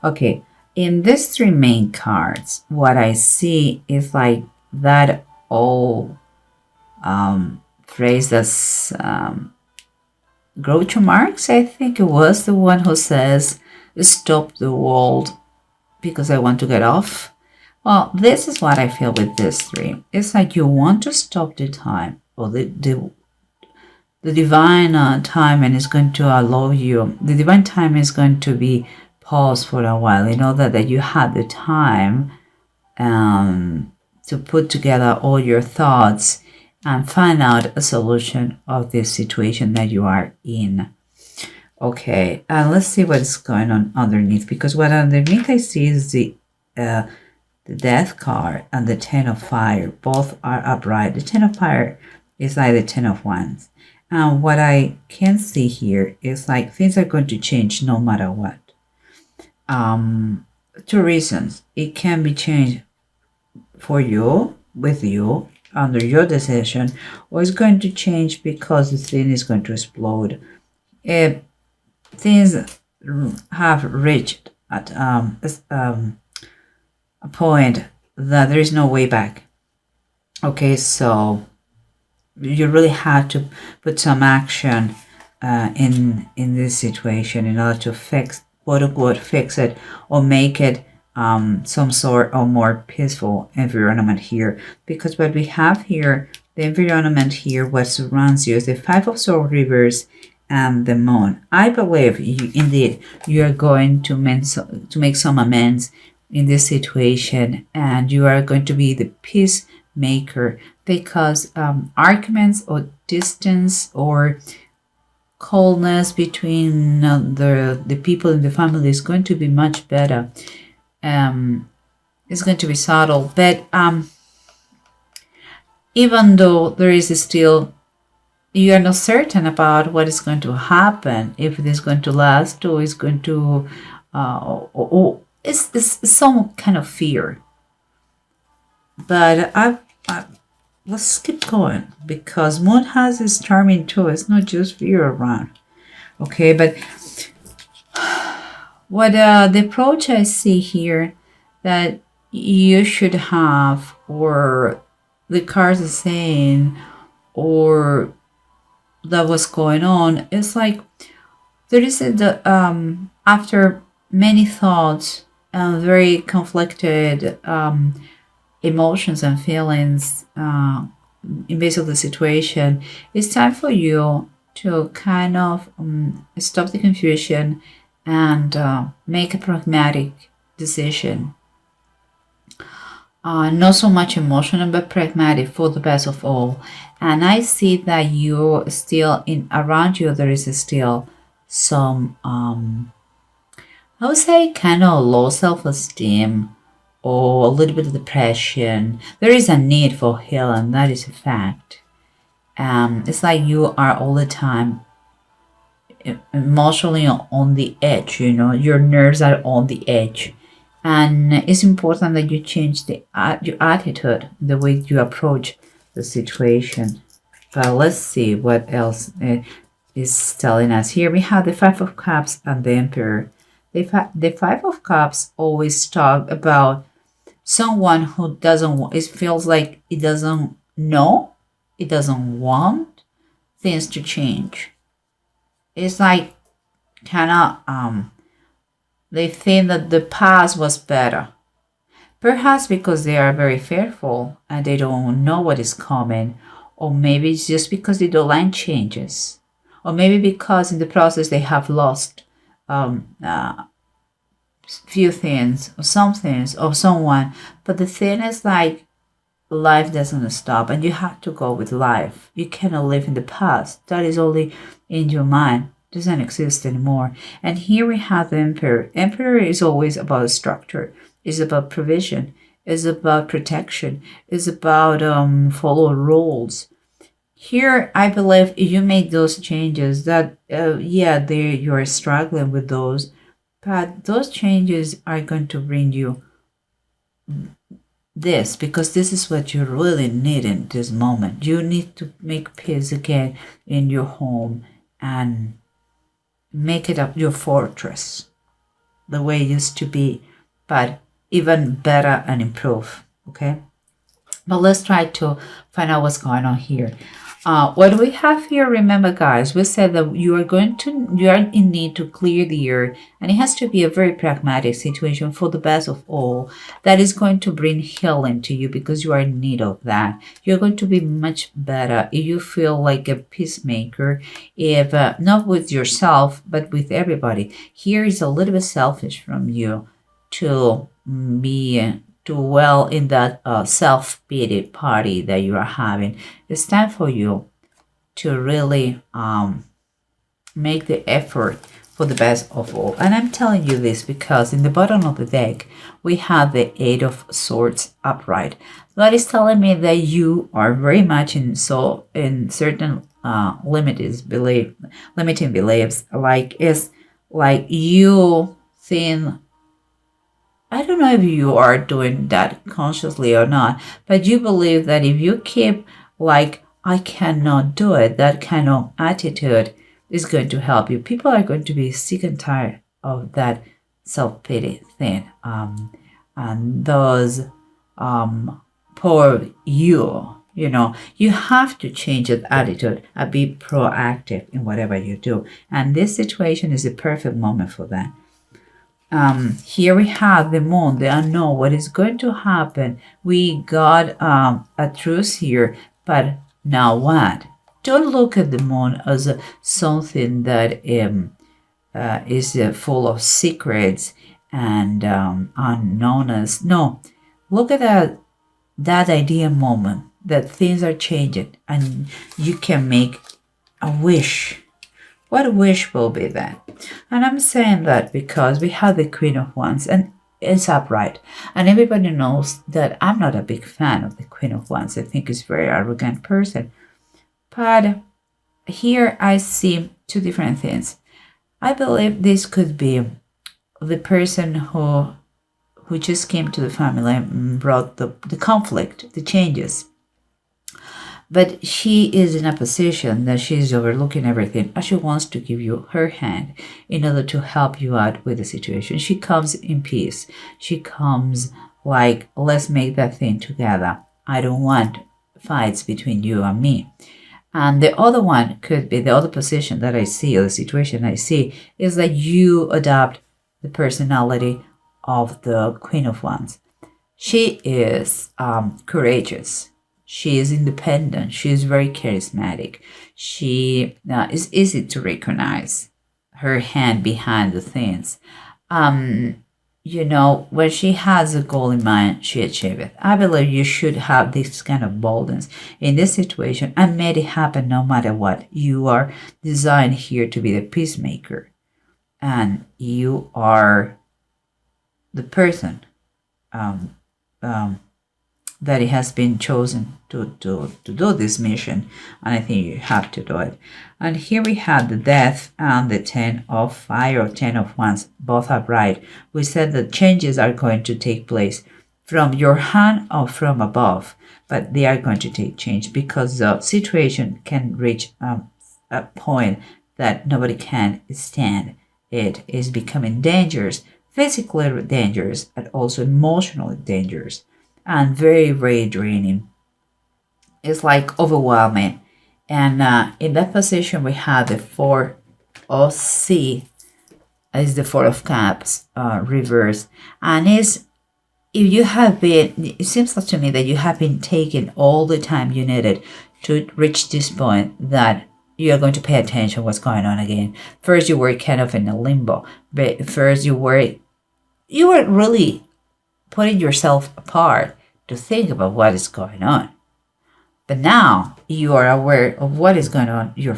Okay, in these three main cards, what I see is like that old phrase that's Groucho Marx, I think it was the one who says, "Stop the world because I want to get off." Well, this is what I feel with this three. It's like you want to stop the time, or the divine timing is going to allow you. The divine time is going to be paused for a while. You know that you had the time to put together all your thoughts and find out a solution of this situation that you are in. Okay, let's see what's going on underneath, because what underneath I see is the Death card and the Ten of Fire. Both are upright. The Ten of Fire is like the Ten of Wands. And what I can see here is like things are going to change no matter what. Two reasons. It can be changed for you, with you, under your decision, or it's going to change because the thing is going to explode. If things have reached at a point that there is no way back. Okay, so you really have to put some action in this situation in order to fix, quote unquote, fix it or make it some sort of more peaceful environment here. Because what we have here, the environment here, what surrounds you is the Five of Swords reverse and the Moon. I believe you are going to make some amends in this situation, and you are going to be the peacemaker, because arguments or distance or coldness between the people in the family is going to be much better. It's going to be subtle, but even though there is still, you are not certain about what is going to happen, if it is going to last or is going to it's some kind of fear. But let's keep going, because Moon has this charming too. It's not just fear around. Okay, but what the approach I see here that you should have, or the cards are saying, or that was going on, is like there is after many thoughts and very conflicted emotions and feelings in base of the situation, it's time for you to kind of stop the confusion and make a pragmatic decision. Not so much emotional, but pragmatic for the best of all. And I see that you still around you there is still some I would say kind of low self-esteem or a little bit of depression. There is a need for healing, that is a fact. It's like you are all the time emotionally on the edge, your nerves are on the edge. And it's important that you change your attitude, the way you approach the situation. But let's see what else is telling us. Here we have the Five of Cups and the Emperor. The Five of Cups always talk about someone who it feels like it doesn't know, it doesn't want things to change. It's like kind of they think that the past was better. Perhaps because they are very fearful and they don't know what is coming, or maybe it's just because they don't like changes, or maybe because in the process they have lost few things or some things or someone. But the thing is like life doesn't stop and you have to go with life. You cannot live in the past. That is only in your mind. It doesn't exist anymore. And here we have the Emperor. Emperor is always about structure. It's about provision. It's about protection. It's about follow rules. Here, I believe you made those changes that, you're struggling with those, but those changes are going to bring you this, because this is what you really need in this moment. You need to make peace again in your home and make it up your fortress. the way it used to be, but even better and improve. Okay, but let's try to find out what's going on here. What do we have here? Remember, guys, we said that you are in need to clear the air, and it has to be a very pragmatic situation for the best of all that is going to bring healing to you, because you are in need of that. You're going to be much better if you feel like a peacemaker, if not with yourself, but with everybody. Here is a little bit selfish from you to be to well in that self-pity party that you are having. It's time for you to really make the effort for the best of all. And I'm telling you this because in the bottom of the deck, we have the Eight of Swords upright. That is telling me that you are very much in certain limiting beliefs, like you think, I don't know if you are doing that consciously or not, but you believe that if you keep like, I cannot do it, that kind of attitude is going to help you. People are going to be sick and tired of that self-pity thing. And those poor you know, you have to change that attitude and be proactive in whatever you do. And this situation is the perfect moment for that. Here we have the moon, the unknown, what is going to happen. We got a truce here, but now what? Don't look at the moon as something that is full of secrets and unknownness. No, look at that idea moment that things are changing and you can make a wish. What wish will be that? And I'm saying that because we have the Queen of Wands and it's upright. And everybody knows that I'm not a big fan of the Queen of Wands. I think it's a very arrogant person. But here I see two different things. I believe this could be the person who just came to the family and brought the conflict, the changes. But she is in a position that she is overlooking everything and she wants to give you her hand in order to help you out with the situation. She comes in peace. She comes like, let's make that thing together. I don't want fights between you and me. And the other one could be, the other position that I see, or the situation I see, is that you adopt the personality of the Queen of Wands. She is courageous. She is independent. She is very charismatic. She is easy to recognize. Her hand behind the things. You know, when she has a goal in mind, she achieves it. I believe you should have this kind of boldness in this situation and make it happen no matter what. You are designed here to be the peacemaker. And you are the person that it has been chosen to do this mission, and I think you have to do it. And here we have the Death and the 10 of Fire or 10 of Wands, both upright. We said that changes are going to take place from your hand or from above, but they are going to take change because the situation can reach a point that nobody can stand. It is becoming dangerous, physically dangerous, and also emotionally dangerous. And very, very draining. It's like overwhelming. And in that position, we have the 4 of C, is the 4 of Cups, reverse. And if you have been, it seems to me that you have been taking all the time you needed to reach this point that you are going to pay attention what's going on again. First, you were kind of in a limbo. But first, you were really putting yourself apart to think about what is going on. But now you are aware of what is going on. Your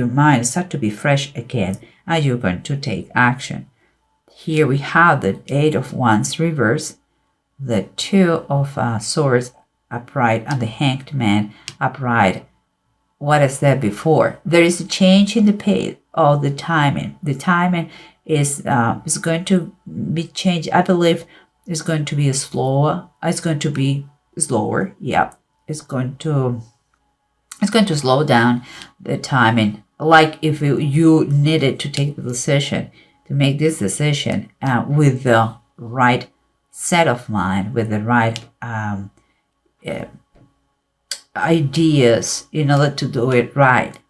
mind starts to be fresh again, and you're going to take action. Here we have the 8 of Wands reverse, the 2 of Swords upright, and the Hanged Man upright. What I said before, there is a change in the pace of the timing. The timing is going to be changed. I believe it's going to be slower. It's going to be slower. Yeah, it's going to slow down the timing. Like if you needed to take the decision to make this decision with the right set of mind, with the right uh, ideas in order to do it right.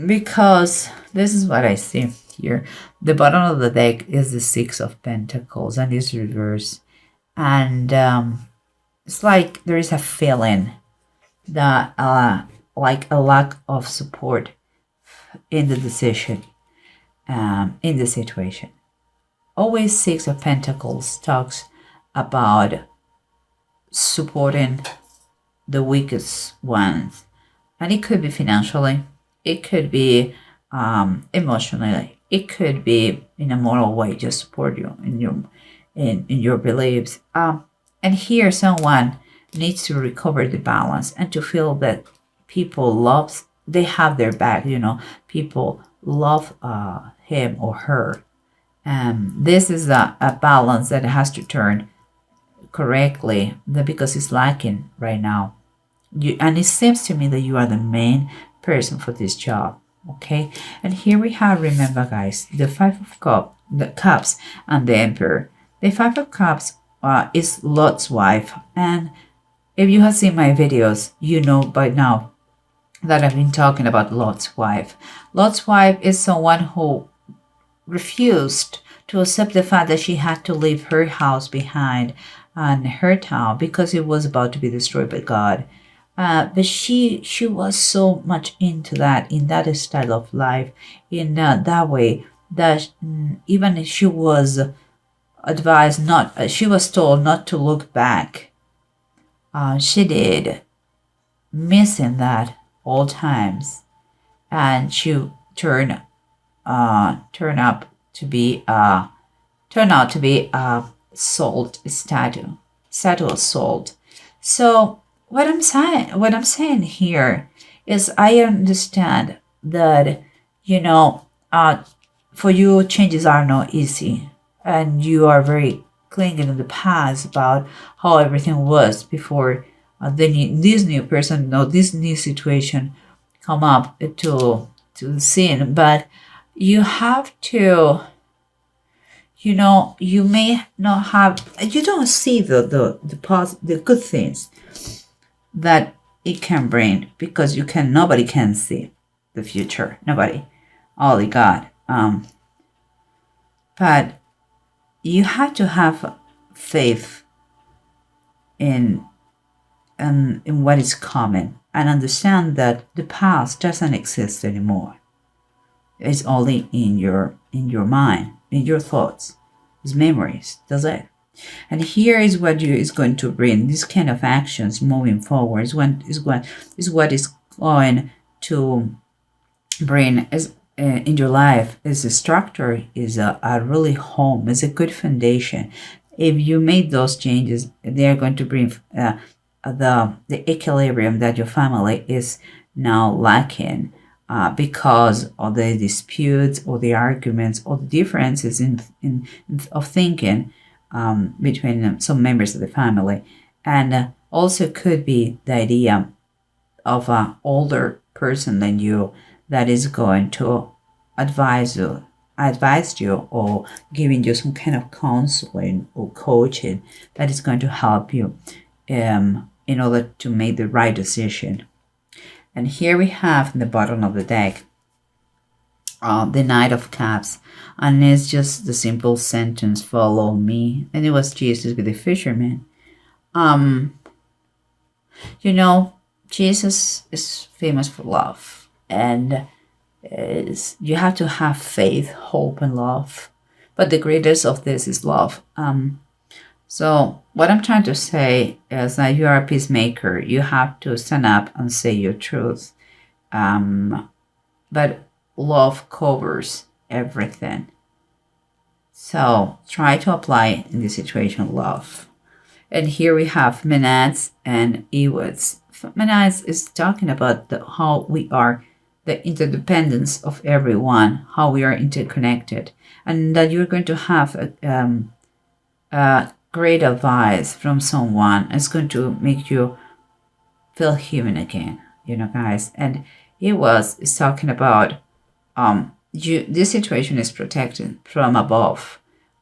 Because this is what I see here. The bottom of the deck is the Six of Pentacles and it's reversed. And it's like there is a feeling that like a lack of support in the decision, in the situation. Always Six of Pentacles talks about supporting the weakest ones. And it could be financially, it could be emotionally, it could be in a moral way, just support you in your beliefs. And here someone needs to recover the balance and to feel that people love, they have their back, people love him or her. This is a balance that has to turn correctly, because it's lacking right now. And it seems to me that you are the main person for this job. Okay, and here we have, remember guys, the Five of Cups and the Emperor. The Five of Cups is Lot's wife, and if you have seen my videos, you know by now that I've been talking about Lot's wife. Lot's wife is someone who refused to accept the fact that she had to leave her house behind and her town because it was about to be destroyed by God. But she was so much into that, in that style of life, in that way, that even she was advised not, she was told not to look back. She did, missing that all times, and she turned out to be a salt statue of salt. So what I'm saying here is, I understand that for you changes are not easy, and you are very clinging in the past about how everything was before this new person, this new situation come up to the scene. But you have to, you may not have, you don't see the good things that it can bring, because nobody can see the future, nobody, only God. But you have to have faith in what is coming, and understand that the past doesn't exist anymore. It's only in your mind, in your thoughts, it's memories, that's it. And here is what is going to bring this kind of actions moving forward. Is what is going to bring in your life is a structure, is a really home, is a good foundation. If you made those changes, they are going to bring the equilibrium that your family is now lacking because of the disputes or the arguments or the differences of thinking between some members of the family. And also could be the idea of an older person than you that is going to advise you or giving you some kind of counseling or coaching that is going to help you in order to make the right decision. And here we have in the bottom of the deck the Knight of Cups, and it's just the simple sentence, follow me. And it was Jesus with the fisherman. Jesus is famous for love, and you have to have faith, hope, and love. But the greatest of this is love. So what I'm trying to say is that you are a peacemaker. You have to stand up and say your truth. But love covers everything. So try to apply in this situation love. And here we have Menads and Ewods. Menads is talking about how we are, the interdependence of everyone, how we are interconnected, and that you're going to have a great advice from someone. It's going to make you feel human again, guys. And is talking about this situation is protected from above,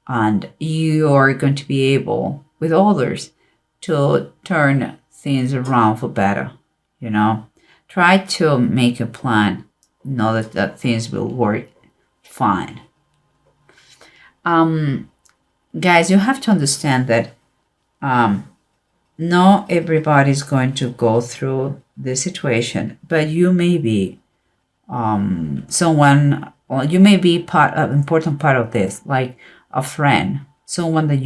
and you are going to be able with others to turn things around for better. Try to make a plan, know that things will work fine. Guys, you have to understand that not everybody's going to go through this situation, but you may be someone, or you may be an important part of this, like a friend, someone that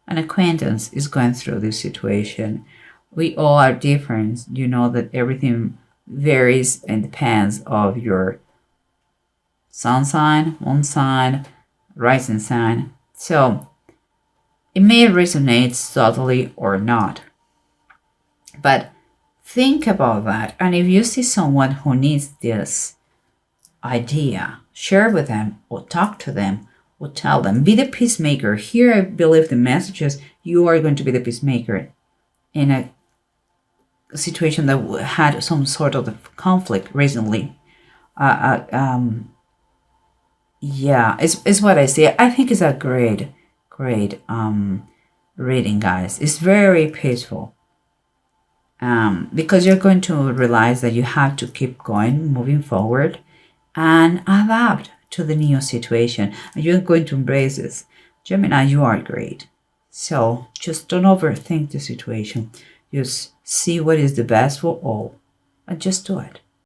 an acquaintance is going through this situation. We all are different. You know that everything varies and depends of your sun sign, moon sign, rising sign. So it may resonate subtly or not. But think about that. And if you see someone who needs this idea, share with them or talk to them or tell them. Be the peacemaker. Here, I believe the messages, you are going to be the peacemaker in a situation that had some sort of conflict recently. Yeah, it's what I see. I think it's a great reading, guys. It's very peaceful. Because you're going to realize that you have to keep going, moving forward, and adapt to the new situation. And you're going to embrace this. Gemini, you are great. So just don't overthink the situation. Just see what is the best for all and just do it.